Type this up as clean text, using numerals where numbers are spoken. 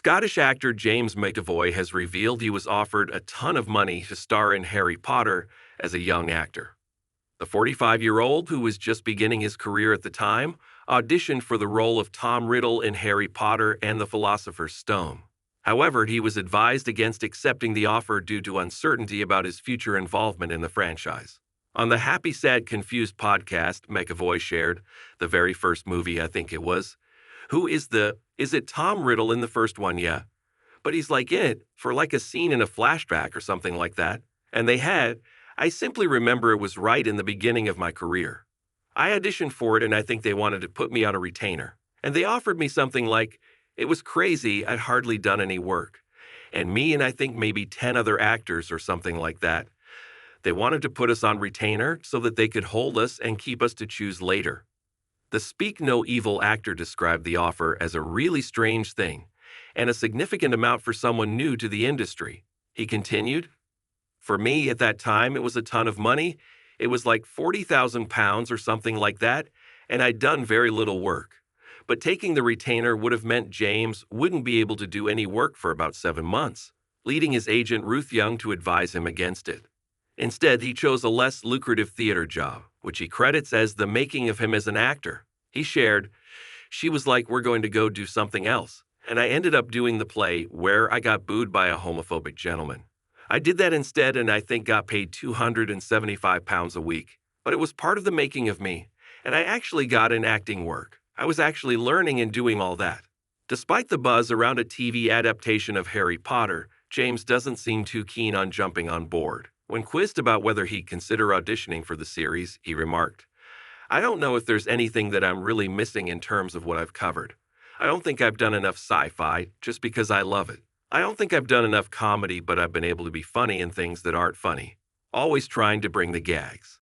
Scottish actor James McAvoy has revealed he was offered a ton of money to star in Harry Potter as a young actor. The 45-year-old, who was just beginning his career at the time, auditioned for the role of Tom Riddle in Harry Potter and the Philosopher's Stone. However, he was advised against accepting the offer due to uncertainty about his future involvement in the franchise. On the Happy Sad Confused podcast, McAvoy shared, the very first movie I think it was, is it Tom Riddle in the first one? Yeah. But he's like in it for like a scene in a flashback or something like that. And I simply remember it was right in the beginning of my career. I auditioned for it and I think they wanted to put me on a retainer. And they offered me something like, it was crazy, I'd hardly done any work. And me and I think maybe 10 other actors or something like that. They wanted to put us on retainer so that they could hold us and keep us to choose later. The Speak No Evil actor described the offer as a really strange thing and a significant amount for someone new to the industry. He continued, for me at that time, it was a ton of money. It was like £40,000 or something like that, and I'd done very little work. But taking the retainer would have meant James wouldn't be able to do any work for about 7 months, leading his agent Ruth Young to advise him against it. Instead, he chose a less lucrative theater job, which he credits as the making of him as an actor. He shared, she was like, we're going to go do something else. And I ended up doing the play Where I Got Booed by a Homophobic Gentleman. I did that instead and I think got paid £275 a week. But it was part of the making of me. And I actually got in acting work. I was actually learning and doing all that. Despite the buzz around a TV adaptation of Harry Potter, James doesn't seem too keen on jumping on board. When quizzed about whether he'd consider auditioning for the series, he remarked, I don't know if there's anything that I'm really missing in terms of what I've covered. I don't think I've done enough sci-fi just because I love it. I don't think I've done enough comedy, but I've been able to be funny in things that aren't funny. Always trying to bring the gags.